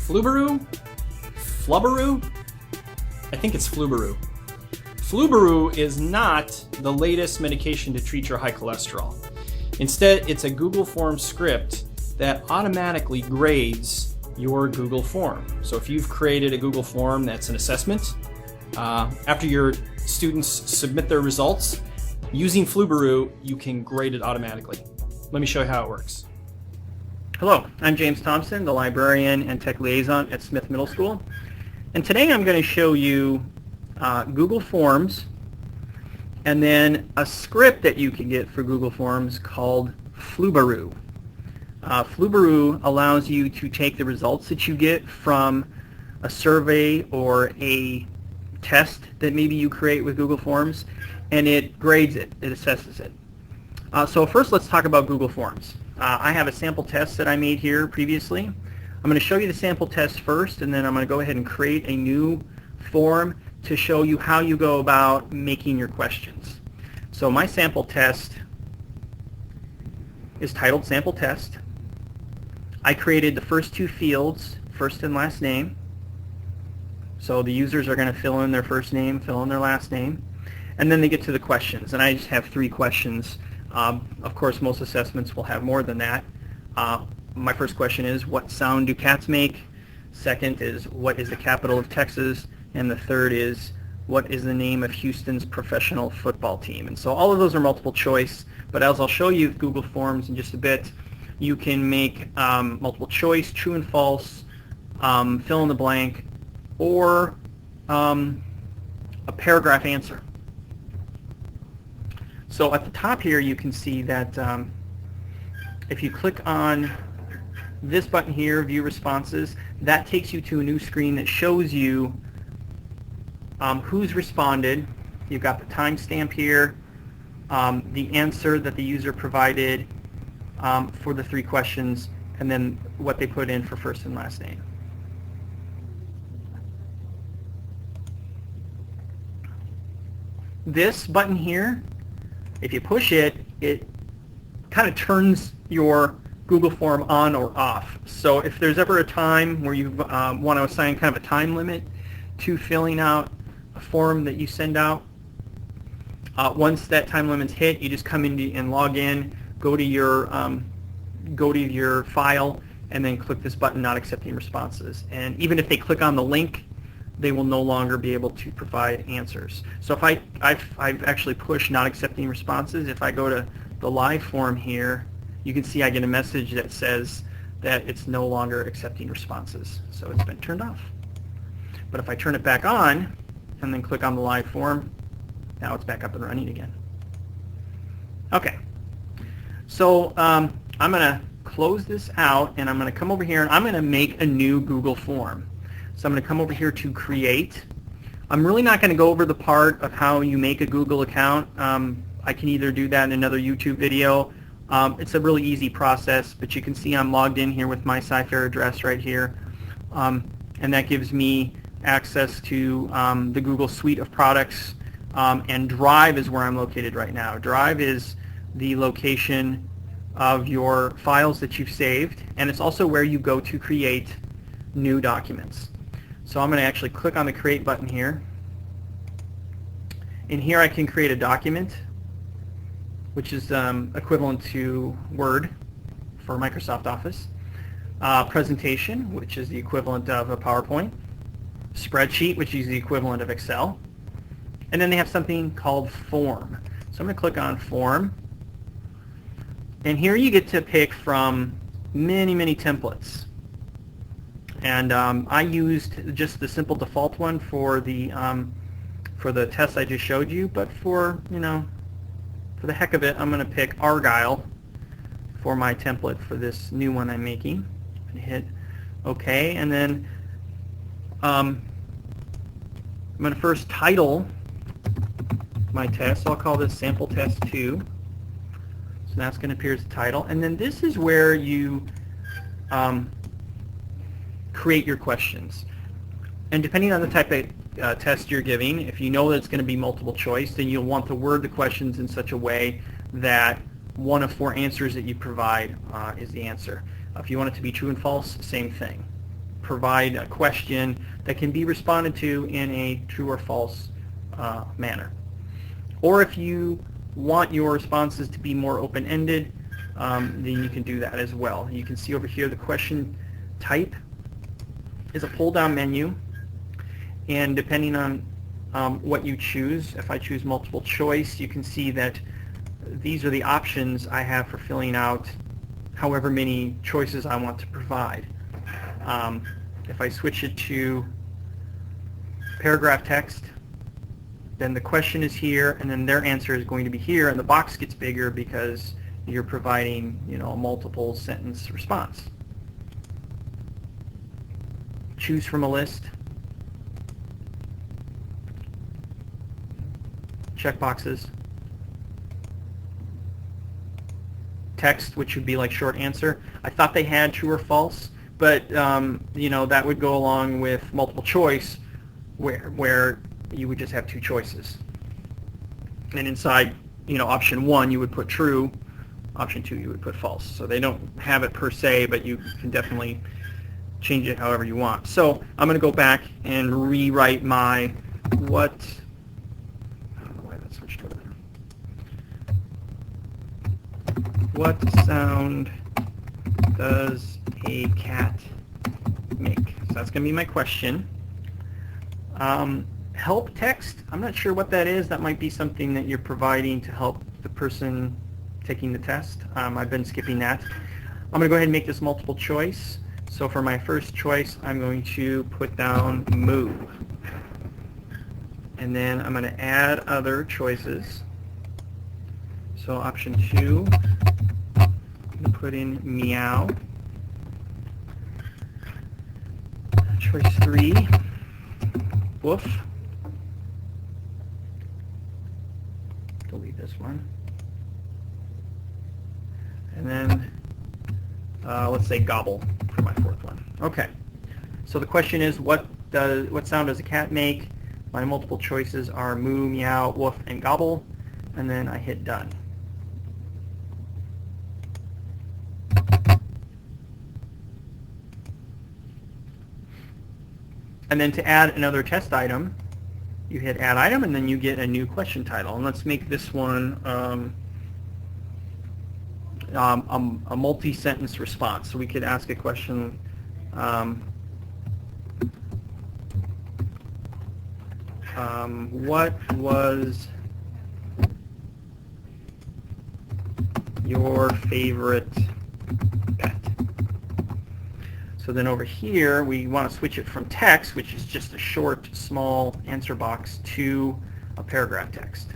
Flubaroo? Flubaroo? I think it's Flubaroo. Flubaroo is not the latest medication to treat your high cholesterol. Instead, it's a Google Forms script that automatically grades your Google form. So if you've created a Google form that's an assessment, after your students submit their results, using Flubaroo, you can grade it automatically. Let me show you how it works. Hello, I'm James Thompson, the librarian and tech liaison at Smith Middle School. And today I'm going to show you Google Forms and then a script that you can get for Google Forms called Flubaroo. Flubaroo allows you to take the results that you get from a survey or a test that maybe you create with Google Forms, and it grades it, it assesses it. So first let's talk about Google Forms. I have a sample test that I made here previously. I'm going to show you the sample test first, and then I'm going to go ahead and create a new form to show you how you go about making your questions. So my sample test is titled Sample Test. I created the first two fields, first and last name. So the users are going to fill in their first name, fill in their last name, and then they get to the questions. And I just have 3 questions. Of course, most assessments will have more than that. My first question is, what sound do cats make? Second is, what is the capital of Texas? And the third is, what is the name of Houston's professional football team? And so all of those are multiple choice, but as I'll show you with Google Forms in just a bit, you can make multiple choice, true and false, fill in the blank, or a paragraph answer. So at the top here you can see that if you click on this button here, View Responses, that takes you to a new screen that shows you who's responded. You've got the timestamp here, the answer that the user provided for the 3 questions, and then what they put in for first and last name. This button here, if you push it, it kind of turns your Google form on or off. So if there's ever a time where you want to assign kind of a time limit to filling out a form that you send out, once that time limit's hit, you just come in and log in, go to your file, and then click this button, Not Accepting Responses. And even if they click on the link, they will no longer be able to provide answers. So if I've actually pushed Not Accepting Responses. If I go to the live form here, you can see I get a message that says that it's no longer accepting responses. So it's been turned off. But if I turn it back on and then click on the live form, now it's back up and running again. Okay. So I'm going to close this out, and I'm going to come over here and I'm going to make a new Google form. So I'm going to come over here to Create. I'm really not going to go over the part of how you make a Google account. I can either do that in another YouTube video. It's a really easy process, but you can see I'm logged in here with my Sci-Fair address right here. And that gives me access to the Google suite of products. And Drive is where I'm located right now. Drive is the location of your files that you've saved, and it's also where you go to create new documents. So I'm going to actually click on the Create button here. In here I can create a document, which is equivalent to Word for Microsoft Office. Presentation, which is the equivalent of a PowerPoint. Spreadsheet, which is the equivalent of Excel. And then they have something called Form. So I'm going to click on Form. And here you get to pick from many, many templates. And I used just the simple default one for the test I just showed you. But for the heck of it, I'm going to pick Argyle for my template for this new one I'm making. I'm going to hit OK, and then I'm going to first title my test. So I'll call this Sample Test 2. So that's going to appear as the title. And then this is where you create your questions. And depending on the type of test you're giving, if you know that it's going to be multiple choice, then you'll want to word the questions in such a way that one of 4 answers that you provide is the answer. If you want it to be true and false, same thing. provide a question that can be responded to in a true or false manner. Or if you want your responses to be more open-ended, then you can do that as well. You can see over here the question type is a pull-down menu, and depending on what you choose, if I choose multiple choice, you can see that these are the options I have for filling out however many choices I want to provide. If I switch it to paragraph text, then the question is here, and then their answer is going to be here, and the box gets bigger because you're providing, a multiple sentence response. Choose from a list. Checkboxes. Text, which would be like short answer. I thought they had true or false, but that would go along with multiple choice, where you would just have two choices. And inside, option 1 you would put true, option 2 you would put false. So they don't have it per se, but you can definitely change it however you want. So I'm going to go back and rewrite my I don't know why that switched over. What sound does a cat make? So that's going to be my question. Help text, I'm not sure what that is. That might be something that you're providing to help the person taking the test. I've been skipping that. I'm going to go ahead and make this multiple choice. So for my first choice, I'm going to put down move. And then I'm going to add other choices. So option 2, I'm going to put in meow. Choice 3, woof. Delete this one. And then let's say gobble for my fourth one. Okay. So the question is, what sound does a cat make? My multiple choices are moo, meow, woof, and gobble. And then I hit done. And then to add another test item, you hit add item, and then you get a new question title. And let's make this one a multi-sentence response. So we could ask a question, what was your favorite pet? So then over here, we want to switch it from text, which is just a short, small answer box, to a paragraph text.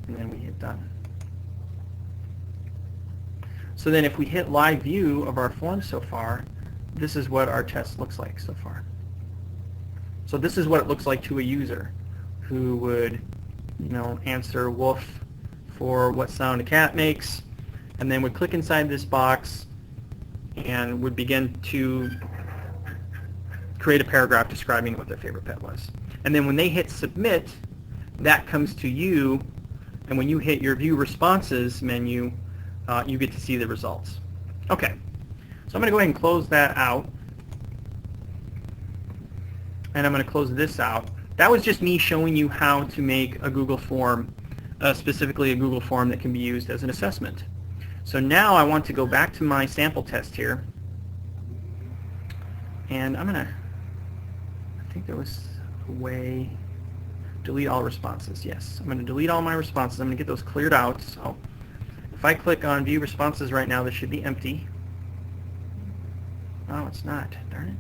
And then we hit done. So then if we hit live view of our form so far, this is what our test looks like so far. So this is what it looks like to a user who would, answer woof for what sound a cat makes, and then would click inside this box and would begin to create a paragraph describing what their favorite pet was. And then when they hit submit, that comes to you, and when you hit your view responses menu, you get to see the results. Okay, so I'm going to go ahead and close that out. And I'm going to close this out. That was just me showing you how to make a Google form, specifically a Google form that can be used as an assessment. So now I want to go back to my sample test here. And I'm going to, I think there was a way, delete all responses. Yes, I'm going to delete all my responses. I'm going to get those cleared out. So if I click on view responses right now, this should be empty. Oh, it's not. Darn it.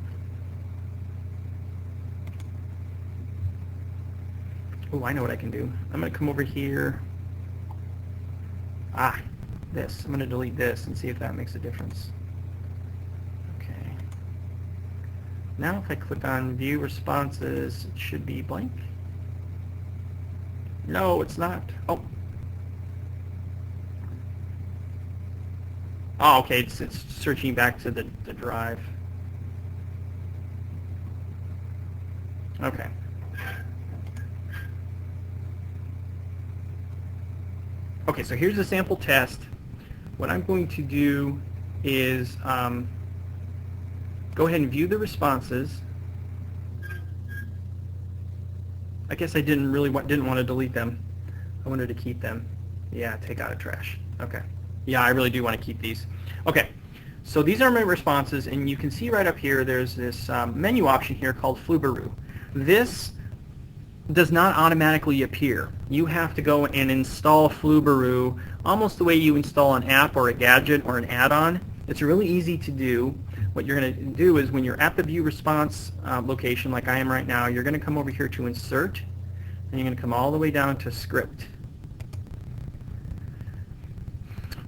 Oh, I know what I can do. I'm going to come over here. This. I'm going to delete this and see if that makes a difference. Okay. Now if I click on view responses, it should be blank. No, it's not. Oh, okay. It's searching back to the drive. Okay. Okay, so here's the sample test. What I'm going to do is go ahead and view the responses. I guess I didn't want to delete them. I wanted to keep them. Yeah, take out of trash. Okay. Yeah, I really do want to keep these. Okay. So these are my responses, and you can see right up here there's this menu option here called Flubaroo. This does not automatically appear. You have to go and install Flubaroo almost the way you install an app or a gadget or an add-on. It's really easy to do. What you're going to do is when you're at the view response location like I am right now, you're going to come over here to insert, and you're going to come all the way down to script.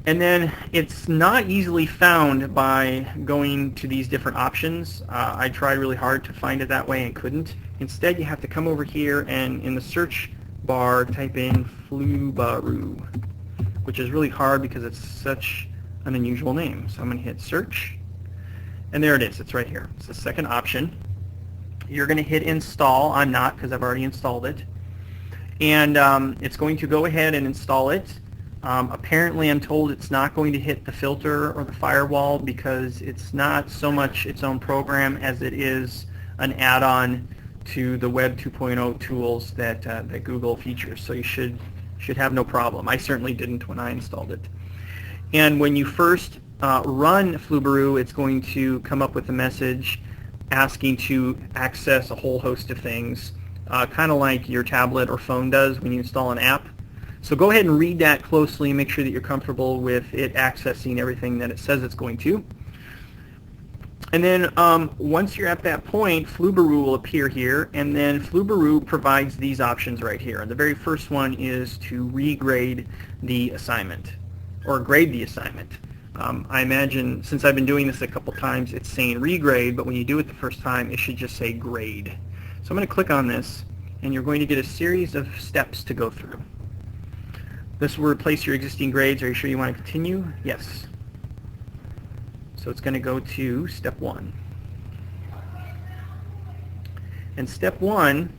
And then it's not easily found by going to these different options. I tried really hard to find it that way and couldn't. Instead, you have to come over here and in the search bar type in Flubaroo, which is really hard because it's such an unusual name. So I'm going to hit search, and there it is. It's right here. It's the second option. You're going to hit install. I'm not, because I've already installed it. And it's going to go ahead and install it. Apparently I'm told it's not going to hit the filter or the firewall because it's not so much its own program as it is an add-on to the Web 2.0 tools that Google features. So you should have no problem. I certainly didn't when I installed it. And when you first run Flubaroo, it's going to come up with a message asking to access a whole host of things, kind of like your tablet or phone does when you install an app. So go ahead and read that closely and make sure that you're comfortable with it accessing everything that it says it's going to. And then once you're at that point, Flubaroo will appear here, and then Flubaroo provides these options right here. And the very first one is to regrade the assignment, or grade the assignment. I imagine, since I've been doing this a couple times, it's saying regrade, but when you do it the first time, it should just say grade. So I'm going to click on this, and you're going to get a series of steps to go through. This will replace your existing grades. Are you sure you want to continue? Yes. So it's going to go to step 1. And step 1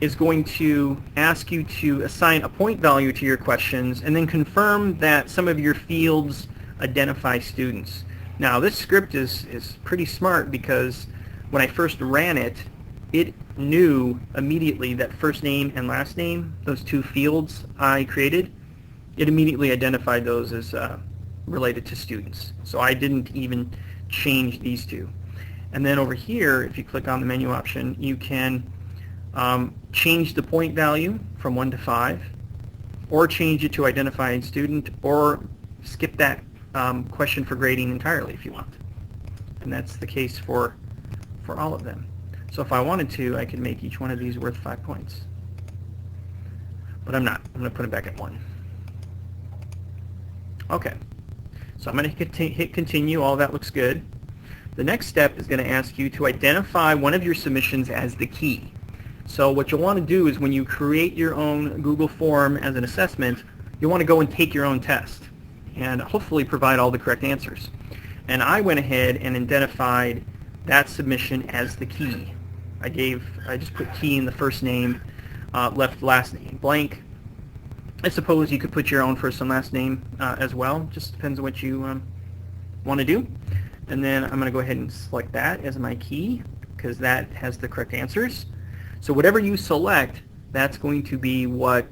is going to ask you to assign a point value to your questions and then confirm that some of your fields identify students. Now this script is pretty smart because when I first ran it, it knew immediately that first name and last name, those two fields I created, it immediately identified those as related to students. So I didn't even change these two. And then over here, if you click on the menu option, you can change the point value from 1 to 5, or change it to identifying student, or skip that question for grading entirely if you want. And that's the case for all of them. So if I wanted to, I could make each one of these worth 5 points. But I'm not. I'm going to put it back at 1. Okay. So I'm going to hit continue. All that looks good. The next step is going to ask you to identify one of your submissions as the key. So what you'll want to do is when you create your own Google form as an assessment, you'll want to go and take your own test and hopefully provide all the correct answers. And I went ahead and identified that submission as the key. I just put key in the first name, left last name blank. I suppose you could put your own first and last name as well. Just depends on what you want to do. And then I'm going to go ahead and select that as my key because that has the correct answers. So whatever you select, that's going to be what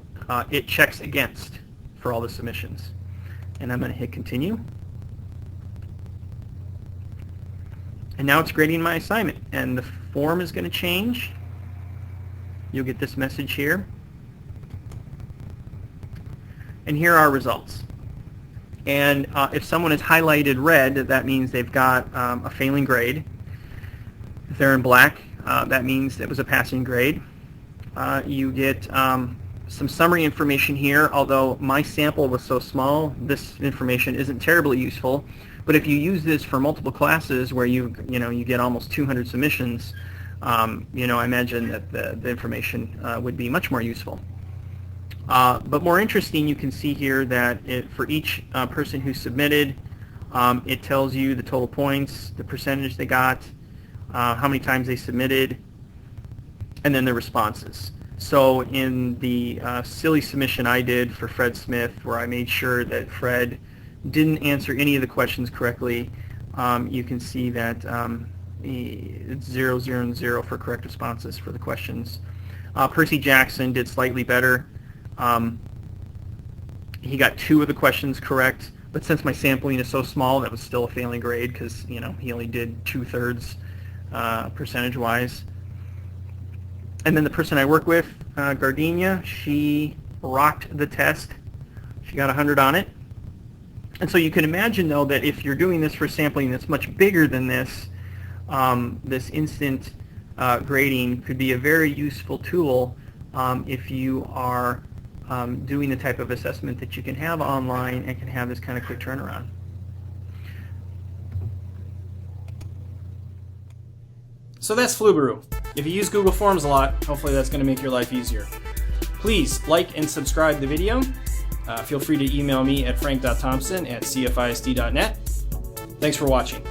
it checks against for all the submissions. And I'm going to hit continue. And now it's grading my assignment, and the form is going to change. You'll get this message here. And here are our results. And if someone is highlighted red, that means they've got a failing grade. If they're in black, that means it was a passing grade. You get some summary information here, although my sample was so small, this information isn't terribly useful. But if you use this for multiple classes where you get almost 200 submissions, I imagine that the information would be much more useful. But more interesting, you can see here that for each person who submitted, it tells you the total points, the percentage they got, how many times they submitted, and then the responses. So in the silly submission I did for Fred Smith, where I made sure that Fred didn't answer any of the questions correctly, you can see that it's 0, 0, and 0 for correct responses for the questions. Percy Jackson did slightly better. He got 2 of the questions correct, but since my sampling is so small, that was still a failing grade because he only did 2/3 percentage-wise. And then the person I work with, Gardenia, she rocked the test. She got 100 on it. And so you can imagine, though, that if you're doing this for sampling that's much bigger than this, this instant grading could be a very useful tool if you are doing the type of assessment that you can have online and can have this kind of quick turnaround. So that's Flubaroo. If you use Google Forms a lot, hopefully that's going to make your life easier. Please like and subscribe the video. Feel free to email me at frank.thompson@cfisd.net. Thanks for watching.